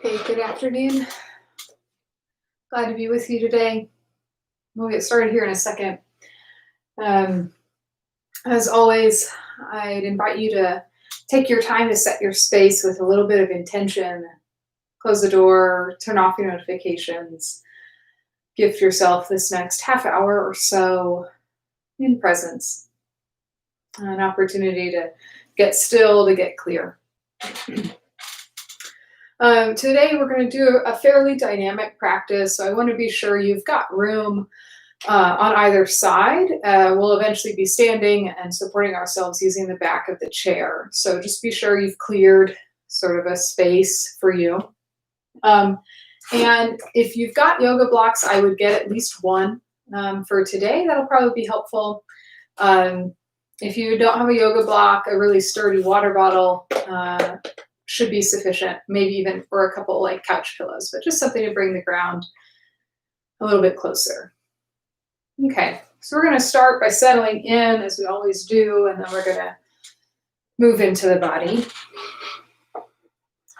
Hey, good afternoon. Glad to be with you today. We'll get started here in a second. Um, as always, I'd invite you to take your time to set your space with a little bit of intention. Close the door, turn off your notifications, gift yourself this next half hour or so in presence, an opportunity to get still, to get clear. Today, we're going to do a fairly dynamic practice, so I want to be sure you've got room on either side. We'll eventually be standing and supporting ourselves using the back of the chair. So just be sure you've cleared sort of a space for you. And if you've got yoga blocks, I would get at least one for today. That'll probably be helpful. If you don't have a yoga block, a really sturdy water bottle should be sufficient, maybe even for a couple like couch pillows, but just something to bring the ground a little bit closer. Okay, so we're going to start by settling in as we always do, and then we're going to move into the body.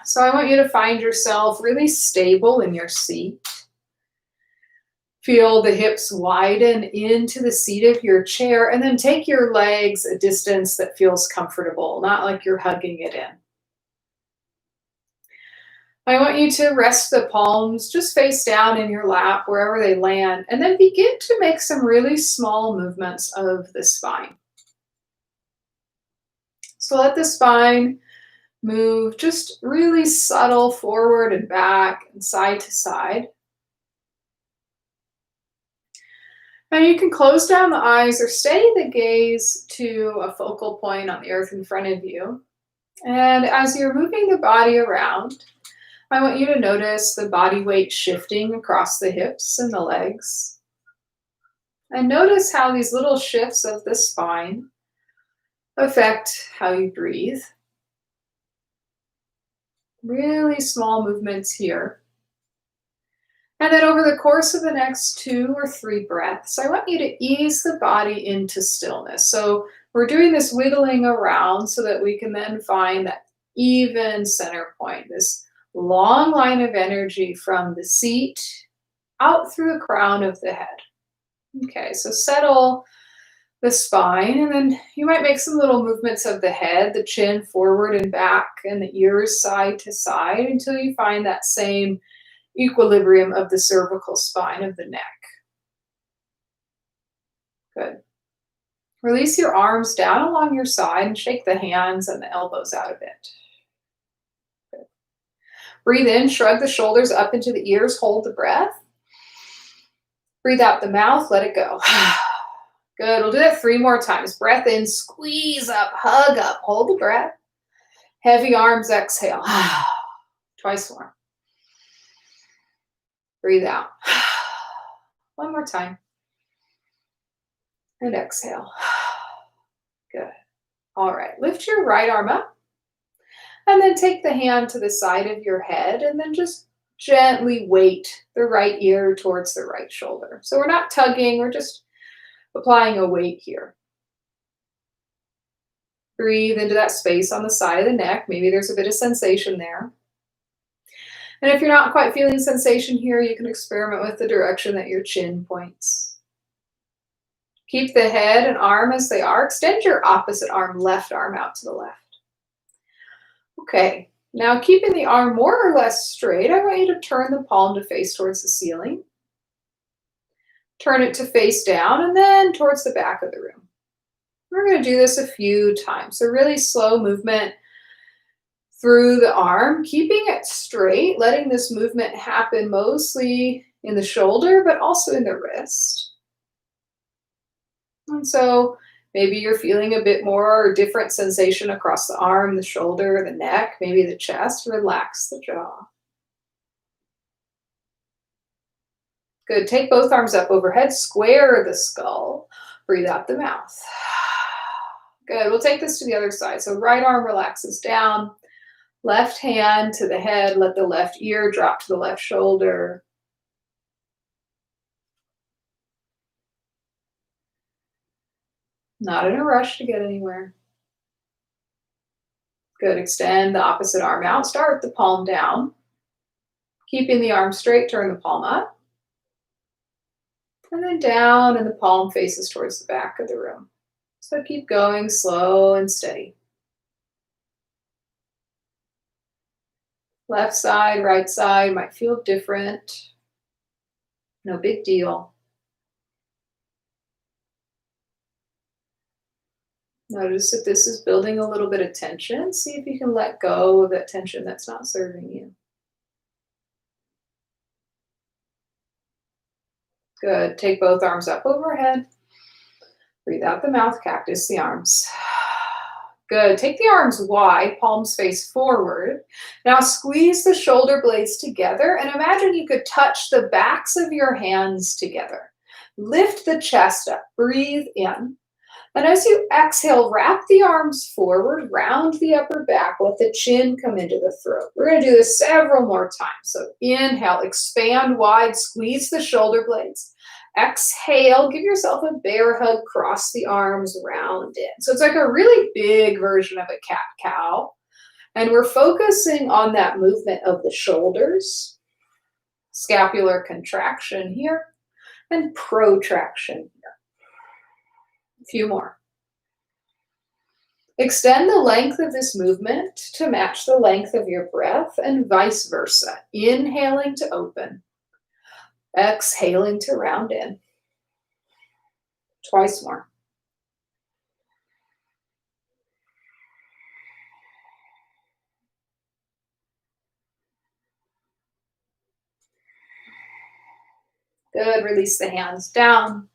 So I want you to find yourself really stable in your seat. Feel the hips widen into the seat of your chair, and then take your legs a distance that feels comfortable, not like you're hugging it in. I want you to rest the palms just face down in your lap, wherever they land, and then begin to make some really small movements of the spine. So let the spine move just really subtle forward and back and side to side. Now you can close down the eyes or steady the gaze to a focal point on the earth in front of you. And as you're moving the body around, I want you to notice the body weight shifting across the hips and the legs. And notice how these little shifts of the spine affect how you breathe. Really small movements here. And then over the course of the next 2 or 3 breaths, I want you to ease the body into stillness. So we're doing this wiggling around so that we can then find that even center point, this long line of energy from the seat out through the crown of the head. Okay, so settle the spine, and then you might make some little movements of the head, the chin forward and back, and the ears side to side until you find that same equilibrium of the cervical spine of the neck. Good. Release your arms down along your side and shake the hands and the elbows out a bit. Good. Breathe in, shrug the shoulders up into the ears, hold the breath. Breathe out the mouth, let it go. Good, we'll do that 3 more times. Breath in, squeeze up, hug up, hold the breath. Heavy arms, exhale. Twice more. Breathe out. 1 more time. And exhale. Good. All right, lift your right arm up. And then take the hand to the side of your head and then just gently weight the right ear towards the right shoulder. So we're not tugging, we're just applying a weight here. Breathe into that space on the side of the neck. Maybe there's a bit of sensation there. And if you're not quite feeling sensation here, you can experiment with the direction that your chin points. Keep the head and arm as they are. Extend your opposite arm, left arm out to the left. Okay, now keeping the arm more or less straight, I want you to turn the palm to face towards the ceiling. Turn it to face down and then towards the back of the room. We're going to do this a few times. So really slow movement through the arm, keeping it straight, letting this movement happen mostly in the shoulder, but also in the wrist. And so maybe you're feeling a bit more or different sensation across the arm, the shoulder, the neck, maybe the chest. Relax the jaw. Good. Take both arms up overhead, square the skull. Breathe out the mouth. Good. We'll take this to the other side. So right arm relaxes down. Left hand to the head. Let the left ear drop to the left shoulder. Not in a rush to get anywhere. Good. Extend the opposite arm out. Start with the palm down. Keeping the arm straight, turn the palm up. And then down, and the palm faces towards the back of the room. So keep going slow and steady. Left side, right side might feel different. No big deal. Notice if this is building a little bit of tension. See if you can let go of that tension that's not serving you. Good. Take both arms up overhead. Breathe out the mouth, cactus the arms. Good. Take the arms wide, palms face forward. Now squeeze the shoulder blades together and imagine you could touch the backs of your hands together. Lift the chest up. Breathe in. And as you exhale, wrap the arms forward, round the upper back, let the chin come into the throat. We're going to do this several more times. So inhale, expand wide, squeeze the shoulder blades. Exhale, give yourself a bear hug, cross the arms, round in. So it's like a really big version of a cat-cow. And we're focusing on that movement of the shoulders, scapular contraction here, and protraction here. A few more. Extend the length of this movement to match the length of your breath and vice versa. Inhaling to open. Exhaling to round in. Twice more. Good. Release the hands down.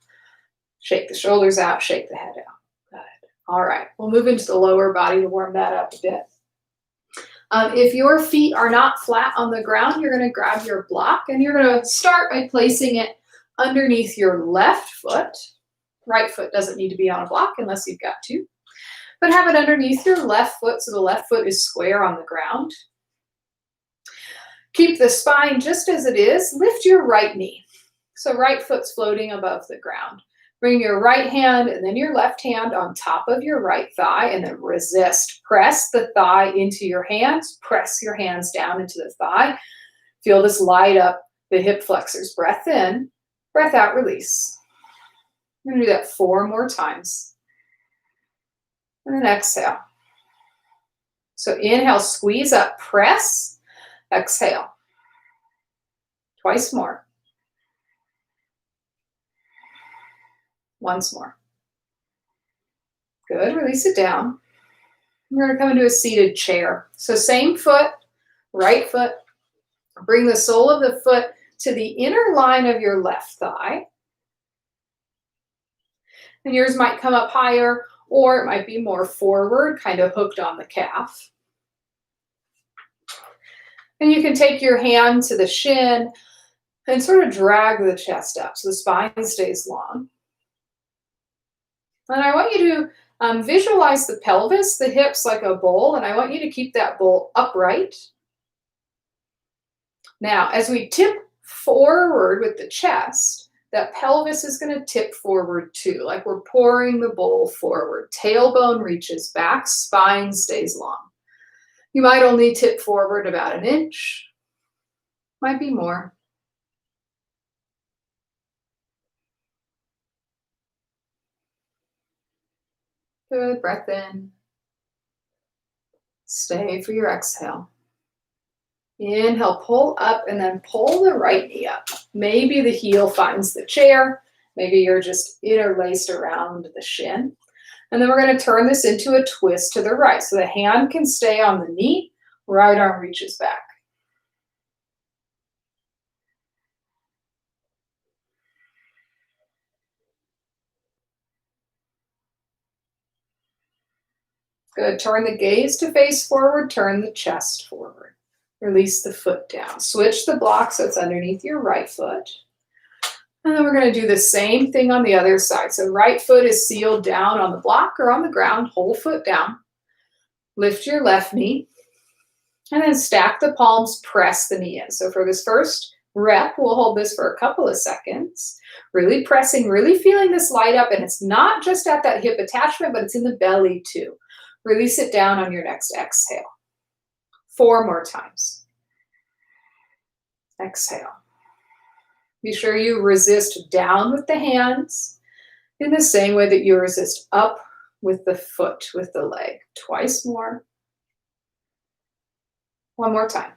Shake the shoulders out. Shake the head out. Good. All right. We'll move into the lower body to warm that up a bit. If your feet are not flat on the ground, you're going to grab your block and you're going to start by placing it underneath your left foot. Right foot doesn't need to be on a block unless you've got to. But have it underneath your left foot so the left foot is square on the ground. Keep the spine just as it is. Lift your right knee. So right foot's floating above the ground. Bring your right hand and then your left hand on top of your right thigh and then resist. Press the thigh into your hands. Press your hands down into the thigh. Feel this light up the hip flexors. Breath in, breath out, release. I'm going to do that 4 more times. And then exhale. So inhale, squeeze up, press, exhale. Twice more. Once more. Good, release it down. We're going to come into a seated chair. So same foot, right foot. Bring the sole of the foot to the inner line of your left thigh. And yours might come up higher, or it might be more forward, kind of hooked on the calf. And you can take your hand to the shin and sort of drag the chest up so the spine stays long. And I want you to visualize the pelvis, the hips like a bowl, and I want you to keep that bowl upright. Now, as we tip forward with the chest, that pelvis is going to tip forward too, like we're pouring the bowl forward. Tailbone reaches back, spine stays long. You might only tip forward about 1 inch, might be more. Good, breath in. Stay for your exhale. Inhale, pull up and then pull the right knee up. Maybe the heel finds the chair. Maybe you're just interlaced around the shin. And then we're going to turn this into a twist to the right. So the hand can stay on the knee, right arm reaches back. Good. Turn the gaze to face forward. Turn the chest forward. Release the foot down. Switch the block so it's underneath your right foot. And then we're going to do the same thing on the other side. So right foot is sealed down on the block or on the ground. Whole foot down. Lift your left knee. And then stack the palms. Press the knee in. So for this first rep, we'll hold this for a couple of seconds. Really pressing, really feeling this light up. And it's not just at that hip attachment, but it's in the belly too. Release it down on your next exhale. 4 more times. Exhale. Be sure you resist down with the hands in the same way that you resist up with the foot, with the leg. Twice more. One more time.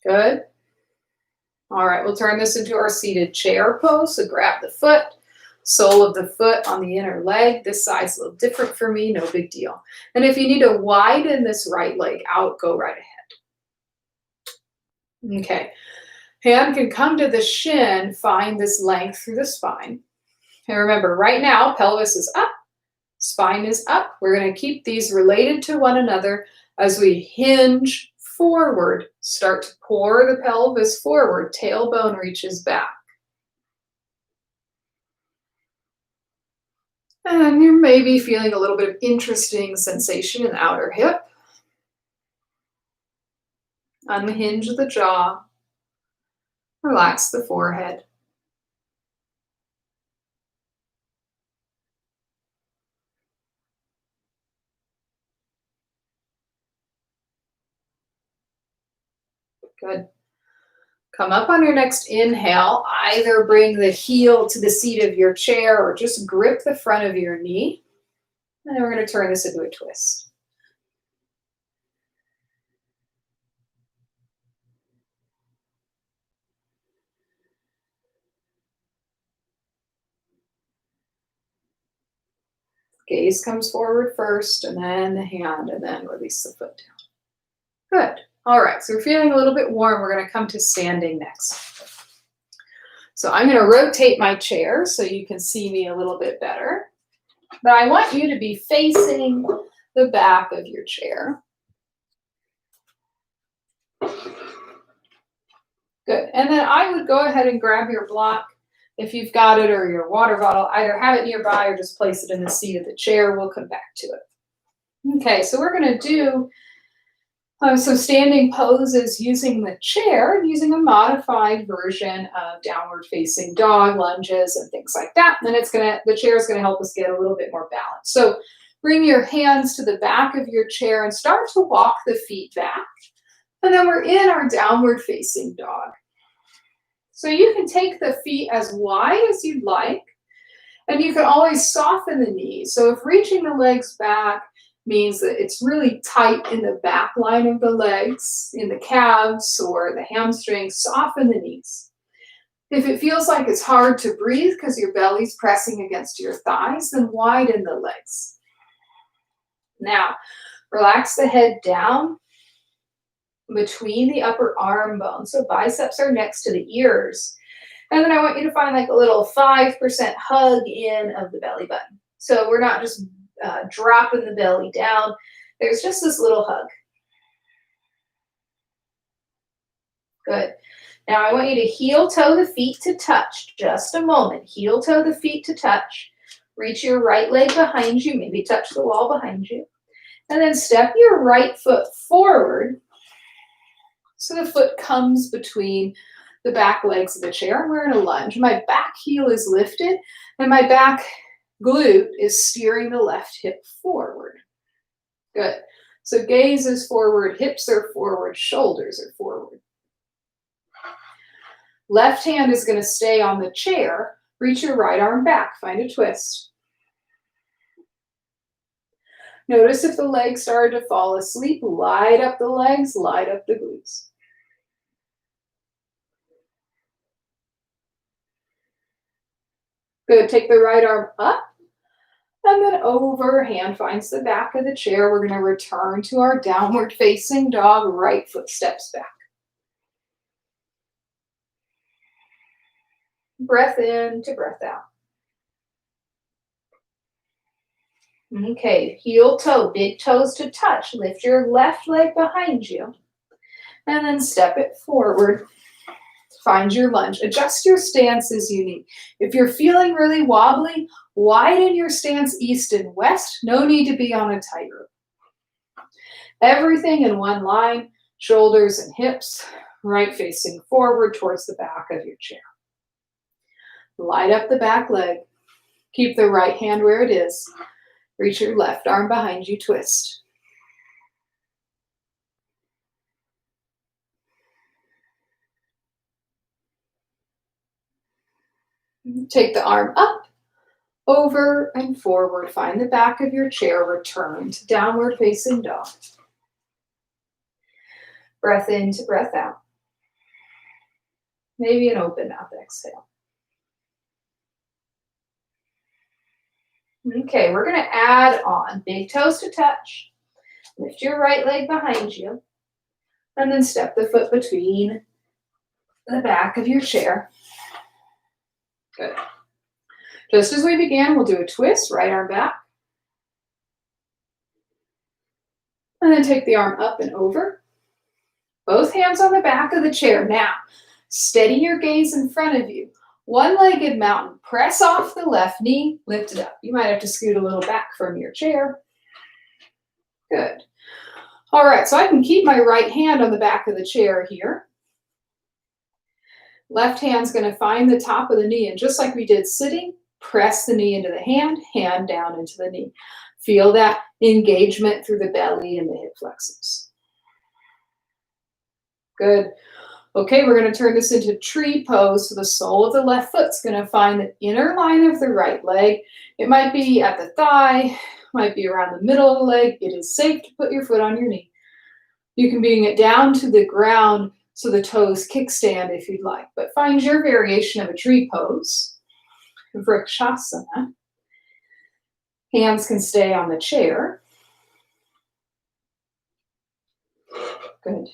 Good. All right, we'll turn this into our seated chair pose. So grab the foot, sole of the foot on the inner leg. This side's a little different for me, no big deal. And if you need to widen this right leg out, go right ahead. Okay, hand can come to the shin, find this length through the spine. And remember, right now, pelvis is up, spine is up. We're going to keep these related to one another as we hinge forward. Start to pour the pelvis forward, tailbone reaches back. And you may be feeling a little bit of interesting sensation in the outer hip. Unhinge the jaw. Relax the forehead. Good. Come up on your next inhale. Either bring the heel to the seat of your chair or just grip the front of your knee. And then we're going to turn this into a twist. Gaze comes forward first, and then the hand, and then release the foot down. Good. All right, so we're feeling a little bit warm. We're going to come to standing next. So I'm going to rotate my chair so you can see me a little bit better. But I want you to be facing the back of your chair. Good. And then I would go ahead and grab your block if you've got it, or your water bottle. Either have it nearby or just place it in the seat of the chair. We'll come back to it. Okay, so we're going to do some standing poses using the chair, using a modified version of downward facing dog, lunges, and things like that. And then the chair is going to help us get a little bit more balance. So bring your hands to the back of your chair and start to walk the feet back. And then we're in our downward facing dog. So you can take the feet as wide as you'd like, and you can always soften the knees. So if reaching the legs back means that it's really tight in the back line of the legs, in the calves or the hamstrings, soften the knees. If it feels like it's hard to breathe because your belly's pressing against your thighs, then widen the legs. Now, relax the head down between the upper arm bones. So biceps are next to the ears. And then I want you to find like a little 5% hug in of the belly button. So we're not just dropping the belly down. There's just this little hug. Good. Now I want you to heel toe the feet to touch. Just a moment. Heel toe the feet to touch. Reach your right leg behind you. Maybe touch the wall behind you. And then step your right foot forward so the foot comes between the back legs of the chair. And we're in a lunge. My back heel is lifted and my back glute is steering the left hip forward. Good. So gaze is forward, hips are forward, shoulders are forward. Left hand is going to stay on the chair. Reach your right arm back. Find a twist. Notice if the legs started to fall asleep. Light up the legs, light up the glutes. Good. Take the right arm up and then over. Hand finds the back of the chair. We're going to return to our downward facing dog. Right foot steps back. Breath in to breath out. Okay, heel toe, big toes to touch. Lift your left leg behind you and then step it forward. Find your lunge. Adjust your stance as you need. If you're feeling really wobbly, widen your stance east and west. No need to be on a tightrope. Everything in one line, shoulders and hips, right facing forward towards the back of your chair. Light up the back leg. Keep the right hand where it is. Reach your left arm behind you, twist. Take the arm up, over, and forward. Find the back of your chair. Return to downward facing dog. Breath in to breath out. Maybe an open mouth exhale. Okay, we're going to add on big toes to touch. Lift your right leg behind you. And then step the foot between the back of your chair. Good. Just as we began, we'll do a twist, right arm back. And then take the arm up and over. Both hands on the back of the chair. Now, steady your gaze in front of you. One-legged mountain. Press off the left knee, lift it up. You might have to scoot a little back from your chair. Good. All right, so I can keep my right hand on the back of the chair here. Left hand's going to find the top of the knee, and just like we did sitting, press the knee into the hand down into the knee. Feel that engagement through the belly and the hip flexors. Good. Okay, we're going to turn this into tree pose. So the sole of the left foot's going to find the inner line of the right leg. It might be at the thigh, might be around the middle of the leg. It is safe to put your foot on your knee. You can bring it down to the ground so the toes kickstand if you'd like, but find your variation of a tree pose. Vrikshasana. Hands can stay on the chair. Good.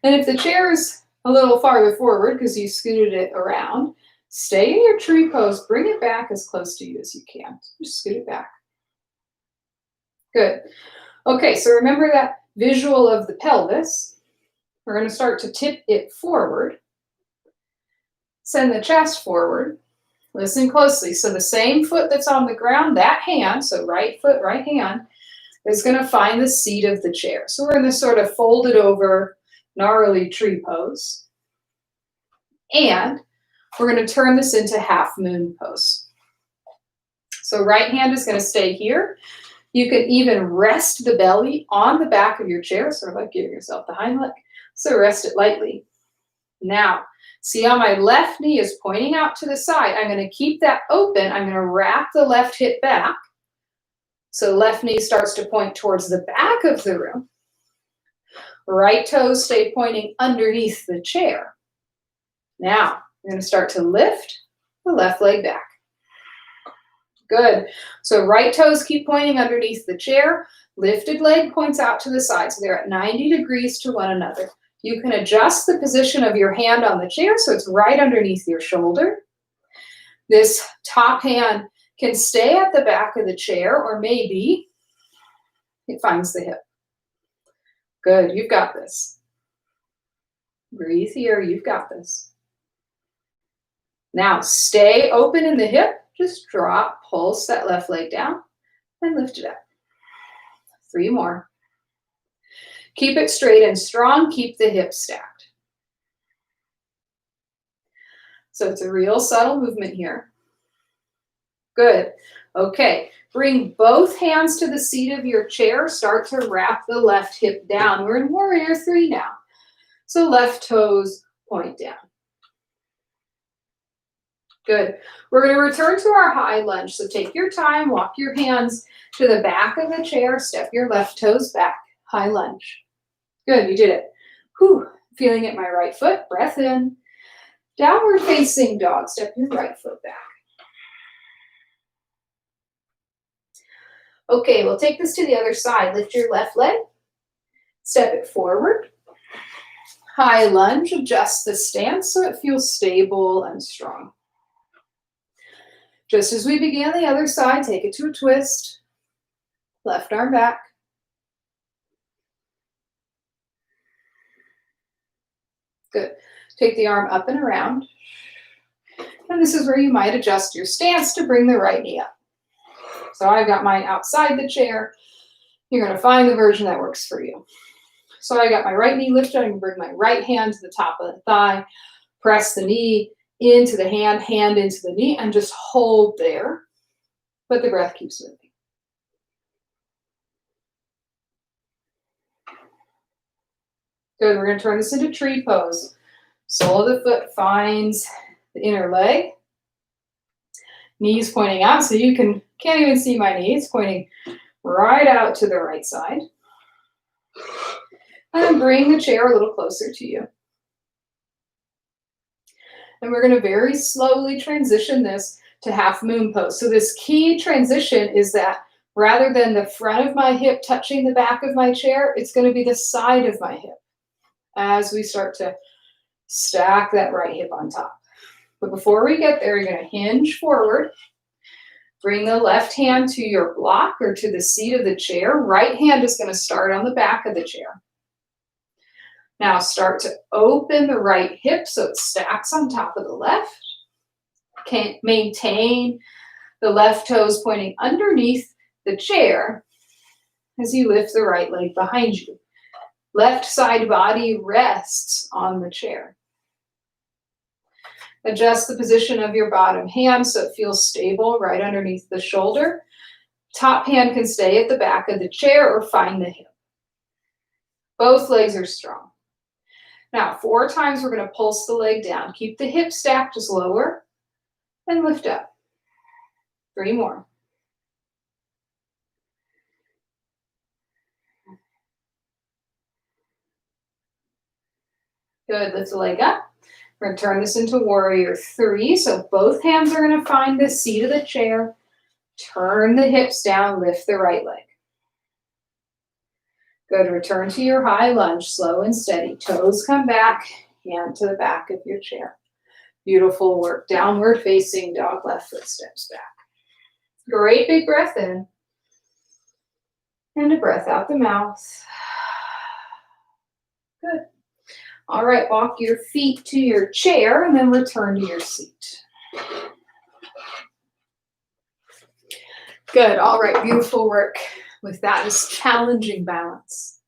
And if the chair is a little farther forward because you scooted it around, stay in your tree pose. Bring it back as close to you as you can. Just scoot it back. Good. Okay, so remember that visual of the pelvis. We're going to start to tip it forward. Send the chest forward. Listen closely. So the same foot that's on the ground, that hand, so right foot, right hand, is going to find the seat of the chair. So we're in this sort of folded over, gnarly tree pose. And we're going to turn this into half moon pose. So right hand is going to stay here. You can even rest the belly on the back of your chair, sort of like giving yourself the hind leg. So rest it lightly. Now, see how my left knee is pointing out to the side. I'm going to keep that open. I'm going to wrap the left hip back. So left knee starts to point towards the back of the room. Right toes stay pointing underneath the chair. Now, you're going to start to lift the left leg back. Good. So right toes keep pointing underneath the chair. Lifted leg points out to the side. So they're at 90 degrees to one another. You can adjust the position of your hand on the chair so it's right underneath your shoulder. This top hand can stay at the back of the chair, or maybe it finds the hip. Good, you've got this. Breathe here, you've got this. Now stay open in the hip. Just drop, pulse that left leg down, and lift it up. 3 more. Keep it straight and strong. Keep the hips stacked. So it's a real subtle movement here. Good. Okay. Bring both hands to the seat of your chair. Start to wrap the left hip down. We're in Warrior 3 now. So left toes point down. Good. We're going to return to our high lunge. So take your time. Walk your hands to the back of the chair. Step your left toes back. High lunge. Good, you did it. Whew. Feeling it, my right foot. Breath in. Downward facing dog. Step your right foot back. Okay, we'll take this to the other side. Lift your left leg. Step it forward. High lunge. Adjust the stance so it feels stable and strong. Just as we began the other side, take it to a twist. Left arm back. Good. Take the arm up and around. And this is where you might adjust your stance to bring the right knee up. So I've got mine outside the chair. You're going to find the version that works for you. So I got my right knee lifted. I'm going to bring my right hand to the top of the thigh. Press the knee into the hand, hand into the knee, and just hold there. But the breath keeps moving. Good, we're going to turn this into tree pose. Sole of the foot finds the inner leg. Knees pointing out, so you can't even see my knees, pointing right out to the right side. And bring the chair a little closer to you. And we're going to very slowly transition this to half moon pose. So this key transition is that rather than the front of my hip touching the back of my chair, it's going to be the side of my hip as we start to stack that right hip on top. But before we get there, you're going to hinge forward. Bring the left hand to your block or to the seat of the chair. Right hand is going to start on the back of the chair. Now start to open the right hip so it stacks on top of the left. Maintain the left toes pointing underneath the chair as you lift the right leg behind you. Left side body rests on the chair. Adjust the position of your bottom hand so it feels stable right underneath the shoulder. Top hand can stay at the back of the chair or find the hip. Both legs are strong. Now, 4 times we're going to pulse the leg down. Keep the hip stacked as lower and lift up. 3 more. Good, lift the leg up. We're going to turn this into warrior 3. So both hands are going to find the seat of the chair. Turn the hips down, lift the right leg. Good, return to your high lunge, slow and steady. Toes come back, hand to the back of your chair. Beautiful work. Downward facing dog, left foot steps back. Great big breath in. And a breath out the mouth. Good. All right, walk your feet to your chair and then return to your seat. Good, all right, beautiful work with that is challenging balance.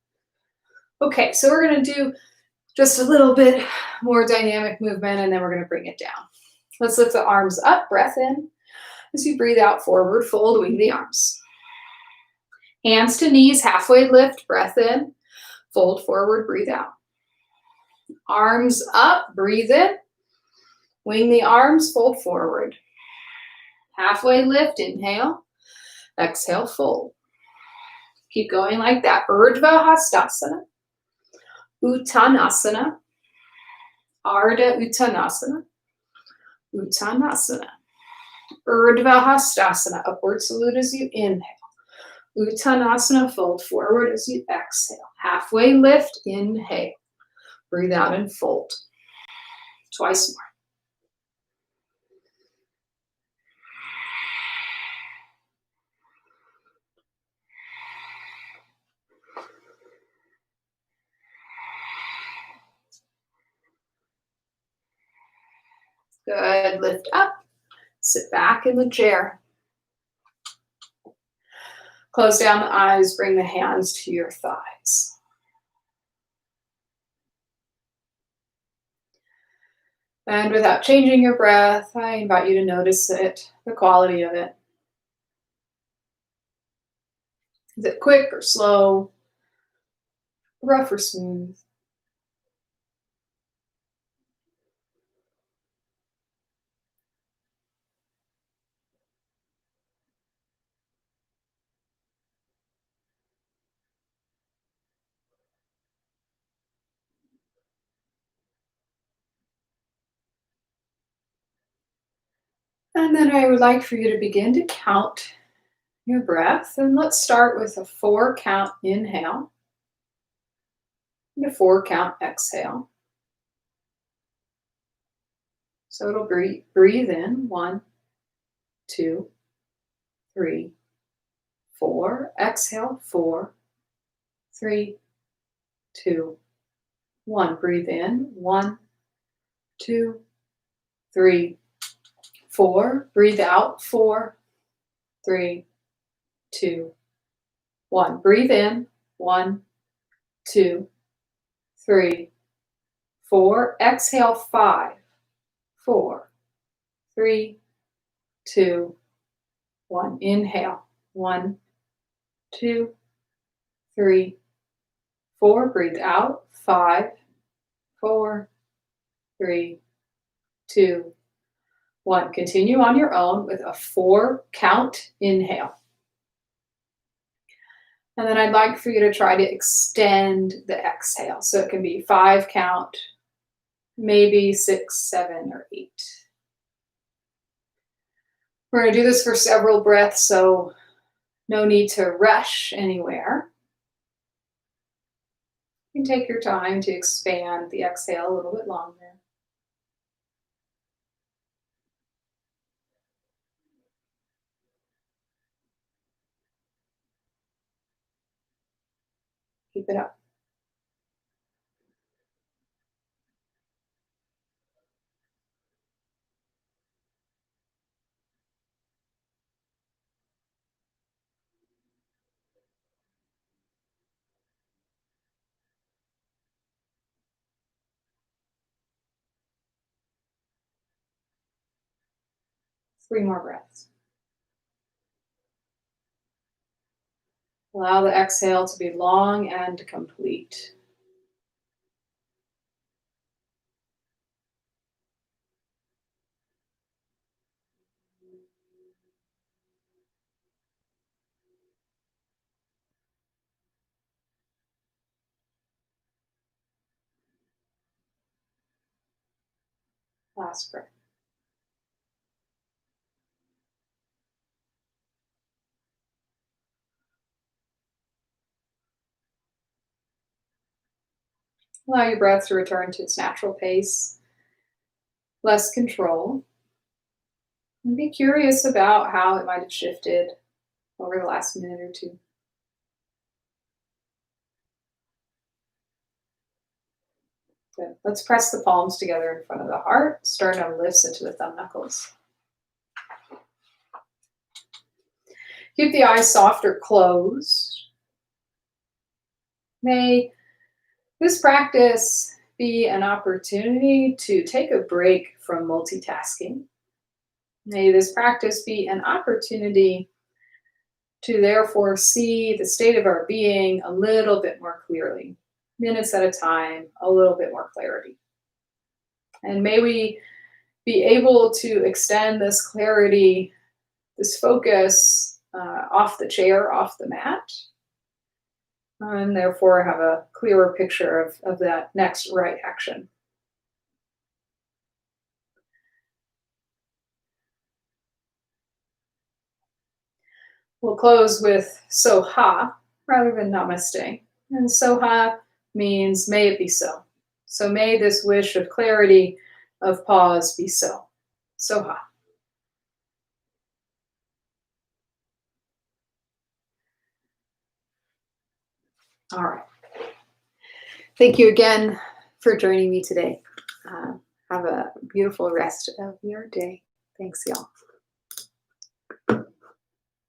Okay, so we're gonna do just a little bit more dynamic movement and then we're gonna bring it down. Let's lift the arms up, breath in. As you breathe out, forward fold, wing the arms. Hands to knees, halfway lift, breath in, fold forward, breathe out. Arms up, breathe in, wing the arms, fold forward. Halfway lift, inhale, exhale, fold. Keep going like that. Urdhva Hastasana, Uttanasana, Ardha Uttanasana, Uttanasana. Urdhva Hastasana, upward salute as you inhale. Uttanasana, fold forward as you exhale. Halfway lift, inhale. Breathe out and fold. Twice more. Good, lift up, sit back in the chair. Close down the eyes, bring the hands to your thighs. And without changing your breath, I invite you to notice it, the quality of it. Is it quick or slow, rough or smooth? And then I would like for you to begin to count your breath. And let's start with a 4 count inhale and a 4 count exhale. So it'll breathe in 1, 2, 3, 4. Exhale 4, 3, 2, 1. Breathe in 1, 2, 3, 4. Breathe out 4, 3, 2, 1. Breathe in 1, 2, 3, 4. Exhale 5, 4, 3, 2, 1. Inhale 1, 2, 3, 4. Breathe out 5, 4, 3, 2, 1. Continue on your own with a 4 count inhale. And then I'd like for you to try to extend the exhale. So it can be 5 count, maybe 6, 7, or 8. We're going to do this for several breaths, so no need to rush anywhere. You can take your time to expand the exhale a little bit longer. Keep it up. Three more breaths. Allow the exhale to be long and complete. Last breath. Allow your breath to return to its natural pace, less control. And be curious about how it might have shifted over the last minute or two. Good. Let's press the palms together in front of the heart. Sternum lifts into the thumb knuckles. Keep the eyes soft or closed. May this practice be an opportunity to take a break from multitasking. May this practice be an opportunity to therefore see the state of our being a little bit more clearly, minutes at a time, a little bit more clarity. And may we be able to extend this clarity, this focus off the chair, off the mat, and therefore have a clearer picture of that next right action. We'll close with soha rather than namaste. And soha means may it be so. So may this wish of clarity, of pause be so. Soha. All right. Thank you again for joining me today. Have a beautiful rest of your day. Thanks, y'all.